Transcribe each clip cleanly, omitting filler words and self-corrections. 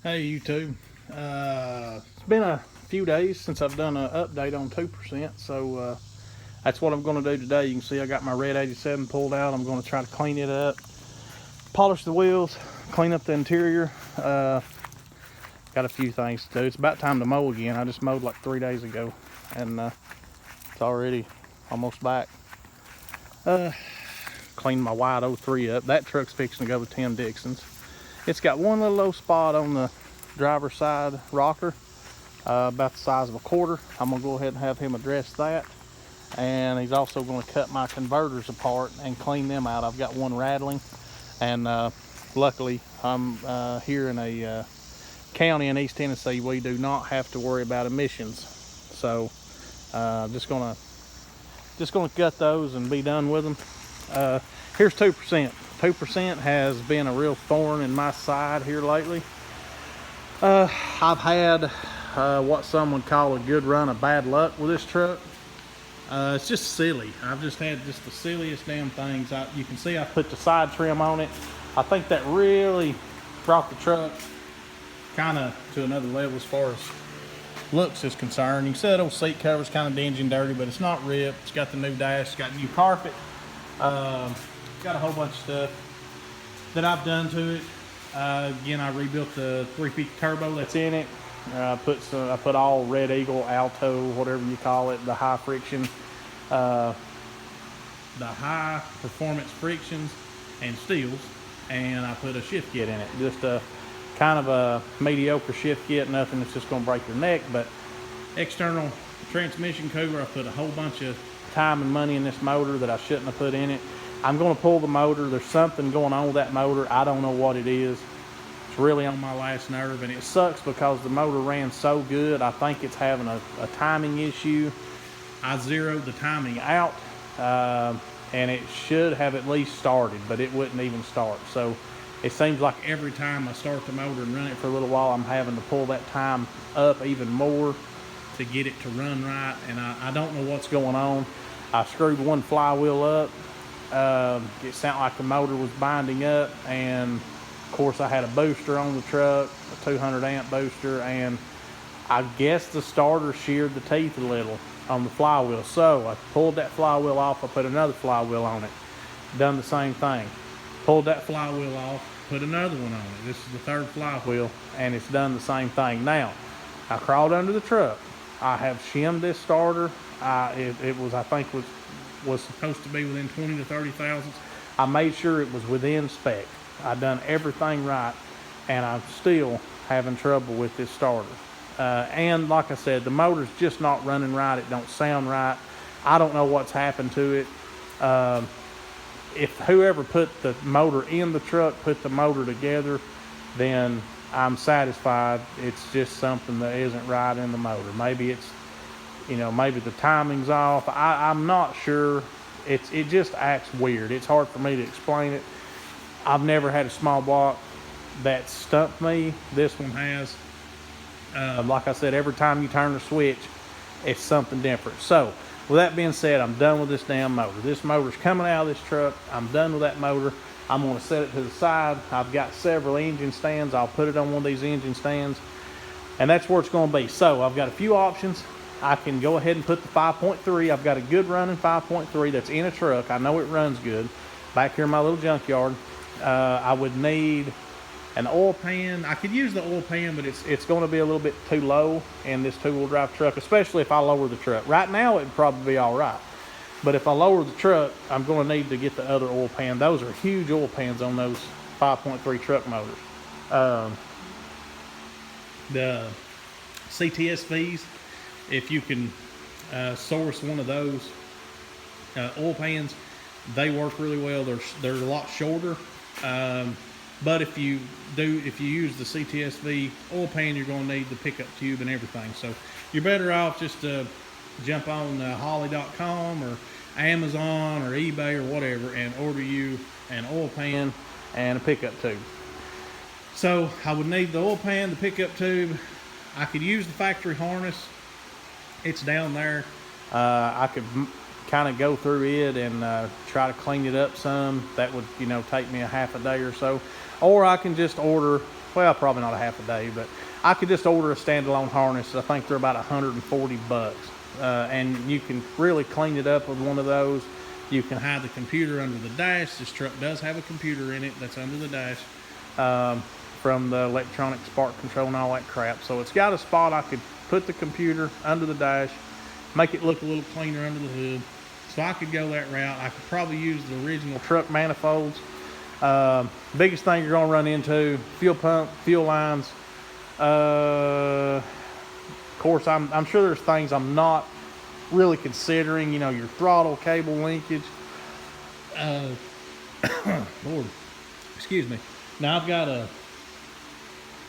Hey YouTube, it's been a few days since I've done an update on 2%, so that's what I'm going to do today. You can see I got my red 87 pulled out. I'm going to try to clean it up, polish the wheels, clean up the interior. Got a few things to do. It's about time to mow again. I just mowed like 3 days ago, and it's already almost back. Cleaned my white 03 up. That truck's fixing to go with Tim Dixon's. It's got one little low spot on the driver's side rocker, about the size of a quarter. I'm gonna go ahead and have him address that. And he's also gonna cut my converters apart and clean them out. I've got one rattling, and luckily I'm here in a county in East Tennessee. We do not have to worry about emissions. So just gonna gut those and be done with them. Here's 2%. 2% has been a real thorn in my side here lately. I've had what some would call a good run of bad luck with this truck. It's just silly. I've just had just the silliest damn things. You can see I put the side trim on it. I think that really brought the truck kind of to another level as far as looks is concerned. You can see that old seat cover's kind of dingy and dirty, but it's not ripped. It's got the new dash, it's got new carpet. Got a whole bunch of stuff that I've done to it. Again, I rebuilt the 350 turbo that's in it. I put all Red Eagle, Alto, whatever you call it, the high friction, the high performance frictions and steels, and I put a shift kit in it. Just a kind of a mediocre shift kit, nothing that's just going to break your neck. But external transmission cooler, I put a whole bunch of time and money in this motor that I shouldn't have put in it. I'm going to pull the motor. There's something going on with that motor. I don't know what it is. It's really on my last nerve, and it sucks because the motor ran so good. I think it's having a timing issue. I zeroed the timing out, and it should have at least started, but it wouldn't even start. So it seems like every time I start the motor and run it for a little while, I'm having to pull that time up even more to get it to run right, and I don't know what's going on. I screwed one flywheel up. It sounded like the motor was binding up, and of course I had a booster on the truck, a 200 amp booster, and I guess the starter sheared the teeth a little on the flywheel. So I pulled that flywheel off, I put another flywheel on it, done the same thing. Pulled that flywheel off, put another one on it. This is the third flywheel, and it's done the same thing. Now, I crawled under the truck. I have shimmed this starter. It was, I think, was supposed to be within 20 to 30 thousandths. I made sure it was within spec. I done everything right, and I'm still having trouble with this starter. And like I said, the motor's just not running right. It don't sound right. I don't know what's happened to it. If whoever put the motor in the truck put the motor together, then I'm satisfied. It's just something that isn't right in the motor. Maybe it's, maybe the timing's off. I'm not sure. It just acts weird. It's hard for me to explain it. I've never had a small block that stumped me. This one has. Like I said, every time you turn the switch, it's something different. So, with that being said, I'm done with this damn motor. This motor's coming out of this truck. I'm done with that motor. I'm going to set it to the side. I've got several engine stands. I'll put it on one of these engine stands, and that's where it's going to be. So, I've got a few options. I can go ahead and put the 5.3. I've got a good running 5.3 that's in a truck. I know it runs good. Back here in my little junkyard. I would need an oil pan. I could use the oil pan, but it's going to be a little bit too low in this two-wheel drive truck, especially if I lower the truck. Right now, it'd probably be all right. But if I lower the truck, I'm going to need to get the other oil pan. Those are huge oil pans on those 5.3 truck motors. The CTSVs, if you can source one of those oil pans, they work really well. They're a lot shorter. But if you use the CTSV oil pan, you're going to need the pickup tube and everything. So you're better off just to jump on Holly.com or Amazon or eBay or whatever and order you an oil pan and a pickup tube. So I would need the oil pan, the pickup tube. I could use the factory harness. It's down there. I could kind of go through it and try to clean it up some. That would, take me a half a day or so. Or I can just order well, probably not a half a day, but I could just order a standalone harness. I think they're about 140 bucks. And you can really clean it up with one of those. You can hide the computer under the dash. This truck does have a computer in it that's under the dash, from the electronic spark control and all that crap. So it's got a spot I could put the computer under the dash, make it look a little cleaner under the hood. So I could go that route. I could probably use the original truck manifolds. Biggest thing you're gonna run into, fuel pump, fuel lines. Of course, I'm sure there's things I'm not really considering, you know, your throttle cable linkage. Lord, excuse me. Now I've got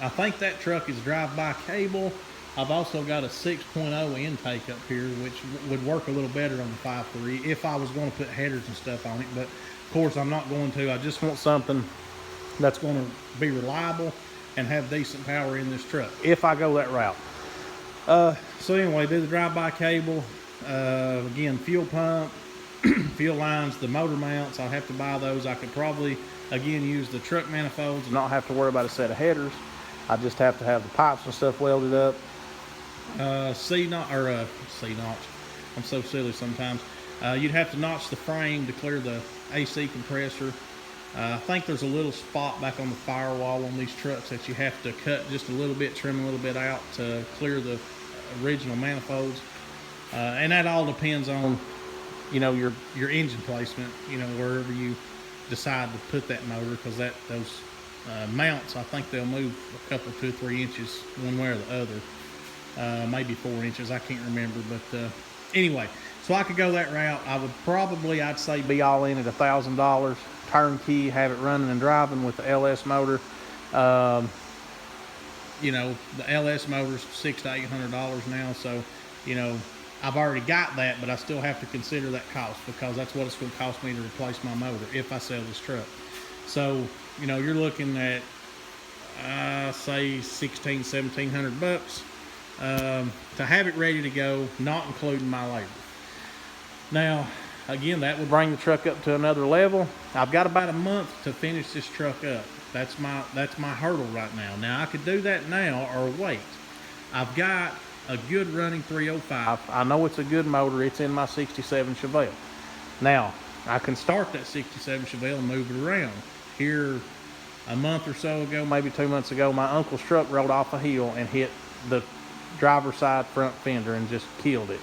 I think that truck is drive-by cable. I've also got a 6.0 intake up here, which would work a little better on the 5.3 if I was going to put headers and stuff on it. But of course, I'm not going to. I just want something that's going to be reliable and have decent power in this truck if I go that route. So anyway, do the drive-by cable. Again, fuel pump, fuel lines, the motor mounts. I'll have to buy those. I could probably, again, use the truck manifolds and not have to worry about a set of headers. I just have to have the pipes and stuff welded up. C-notch. I'm so silly sometimes. You'd have to notch the frame to clear the AC compressor. I think there's a little spot back on the firewall on these trucks that you have to cut just a little bit, trim a little bit out to clear the original manifolds. And that all depends on, you know, your engine placement, you know, wherever you decide to put that motor, because those mounts, I think they'll move a couple, 2 or 3 inches one way or the other. Maybe 4 inches, I can't remember. But anyway, so I could go that route. I would probably, I'd say, be all in at $1,000, turnkey, have it running and driving with the LS motor. You know, the LS motor's $600 to $800 now, so, you know, I've already got that, but I still have to consider that cost, because that's what it's going to cost me to replace my motor if I sell this truck. So, you know, you're looking at, say, $1,600–1,700 to have it ready to go, not including my labor. Now, again, that would bring the truck up to another level. I've got about a month to finish this truck up. That's my hurdle right now. Now, I could do that now or wait. I've got a good running 305. I know it's a good motor. It's in my 67 Chevelle. Now, I can start that 67 Chevelle and move it around. Here, a month or so ago, maybe 2 months ago, my uncle's truck rolled off a hill and hit the driver's side front fender and just killed it.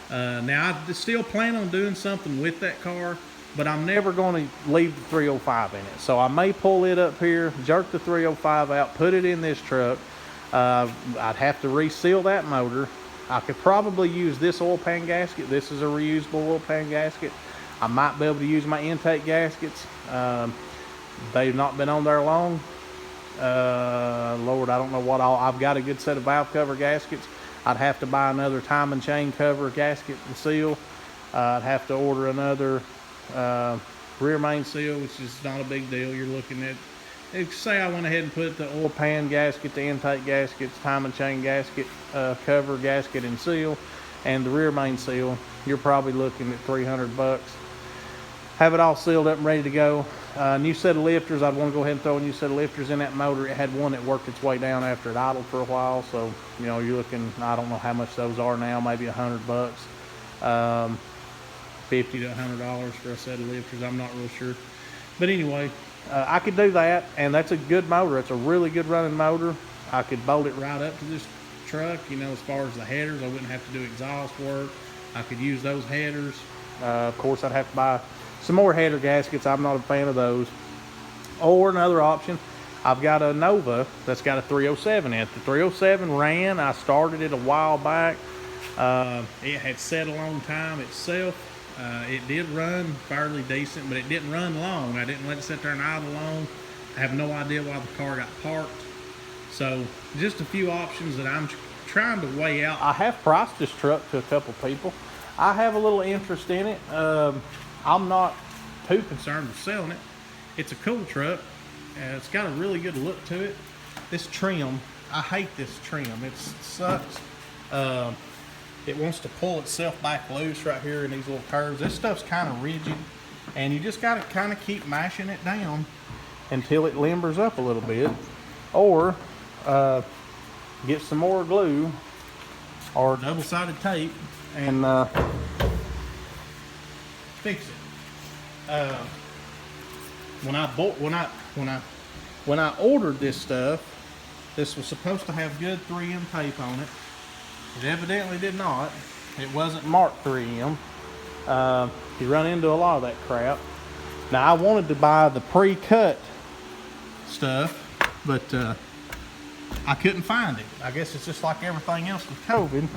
Now, I still plan on doing something with that car, but I'm never going to leave the 305 in it. So I may pull it up here, jerk the 305 out, put it in this truck. I'd have to reseal that motor. I could probably use this oil pan gasket. This is a reusable oil pan gasket. I might be able to use my intake gaskets. They've not been on there long. Lord, I don't know what all. I've got a good set of valve cover gaskets. I'd have to buy another time and chain cover gasket and seal. I'd have to order another rear main seal, which is not a big deal. You're looking at, say I went ahead and put the oil pan gasket, the intake gaskets, time and chain gasket, cover gasket and seal, and the rear main seal. You're probably looking at $300. Have it all sealed up and ready to go. New set of lifters. I'd want to go ahead and throw a new set of lifters in that motor. It had one that worked its way down after it idled for a while. So, you know, you're looking, I don't know how much those are now, maybe $100. $50 to $100 for a set of lifters. I'm not real sure. But anyway, I could do that, and that's a good motor. It's a really good running motor. I could bolt it right up to this truck, you know, as far as the headers. I wouldn't have to do exhaust work. I could use those headers. Of course, I'd have to buy some more header gaskets. I'm not a fan of those. Or another option, I've got a Nova that's got a 307 in it. The 307 ran. I started it a while back. It had set a long time itself. It did run fairly decent, but it didn't run long. I didn't let it sit there and idle long. I have no idea why the car got parked. So just a few options that I'm trying to weigh out. I have priced this truck to a couple people. I have a little interest in it. I'm not too concerned with selling it. It's a cool truck. It's got a really good look to it. This trim, I hate this trim. It sucks. It wants to pull itself back loose right here in these little curves. This stuff's kind of rigid, and you just got to kind of keep mashing it down until it limbers up a little bit. or get some more glue or double-sided tape and fix it. When I ordered this stuff, this was supposed to have good 3M tape on it. It evidently did not. It wasn't marked 3M. You run into a lot of that crap. Now I wanted to buy the pre-cut stuff, but I couldn't find it. I guess it's just like everything else with COVID.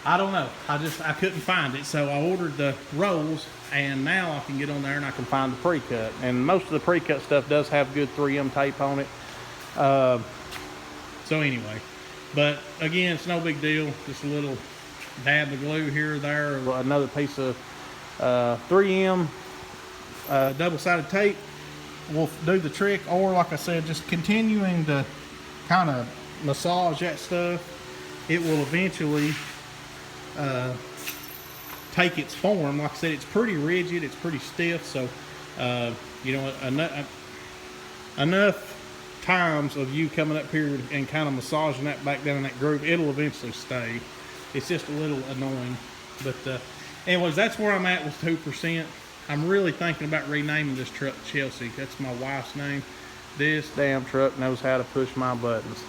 I don't know. I couldn't find it, so I ordered the rolls, and now I can get on there and I can find the pre-cut. And most of the pre-cut stuff does have good 3M tape on it. So anyway, but again, it's no big deal. Just a little dab of glue here or there, or another piece of 3M double-sided tape will do the trick. Or like I said, just continuing to kind of massage that stuff, it will eventually take its form. Like I said, it's pretty rigid, it's pretty stiff, so you know, enough times of you coming up here and kind of massaging that back down in that groove, it'll eventually stay. It's just a little annoying, but anyways, that's where I'm at with 2%. I'm really thinking about renaming this truck Chelsea. That's my wife's name. This damn truck knows how to push my buttons.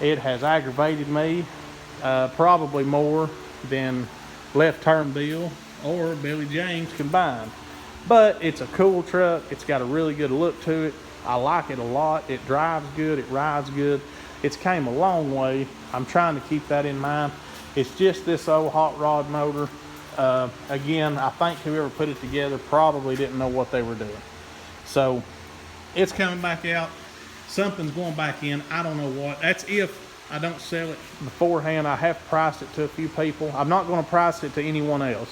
It has aggravated me probably more than Left Turn Bill or Billy James combined. But it's a cool truck. It's got a really good look to it. I like it a lot. It drives good. It rides good. It's came a long way. I'm trying to keep that in mind. It's just this old hot rod motor. Again, I think whoever put it together probably didn't know what they were doing. So it's coming back out. Something's going back in. I don't know what. That's if I don't sell it beforehand. I have priced it to a few people. I'm not going to price it to anyone else.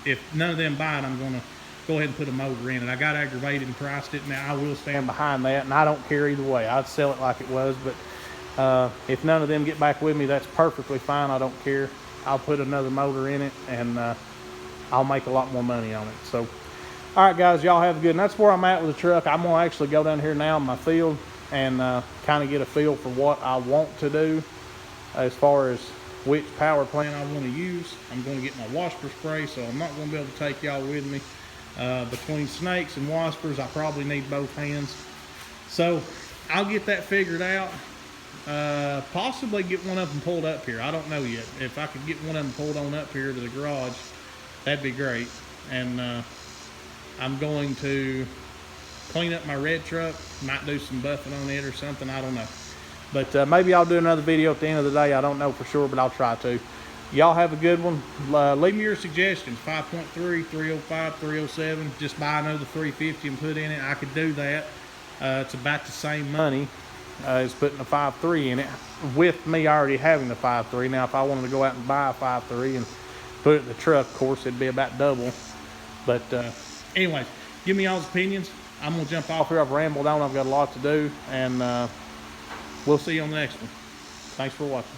If none of them buy it, I'm going to go ahead and put a motor in it. I got aggravated and priced it. Now I will stand behind that, and I don't care either way. I'd sell it like it was, but if none of them get back with me, that's perfectly fine. I don't care. I'll put another motor in it, and I'll make a lot more money on it. So, all right, guys, y'all have a good. And that's where I'm at with the truck. I'm gonna actually go down here now in my field and kind of get a feel for what I want to do as far as which power plant I want to use. I'm going to get my wasper spray, so I'm not going to be able to take y'all with me. Between snakes and waspers, I probably need both hands. So I'll get that figured out. Possibly get one of them pulled up here. I don't know yet. If I could get one of them pulled on up here to the garage, that'd be great. And I'm going to clean up my red truck. Might do some buffing on it or something. I don't know. But maybe I'll do another video at the end of the day. I don't know for sure, but I'll try to. Y'all have a good one. Leave me your suggestions. 5.3, 305, 307. Just buy another 350 and put in it. I could do that. It's about the same money as putting a 5.3 in it, with me already having the 5.3. Now, if I wanted to go out and buy a 5.3 and put it in the truck, of course, it'd be about double. But anyways, give me y'all's opinions. I'm going to jump off here. I've rambled on. I've got a lot to do, and we'll see you on the next one. Thanks for watching.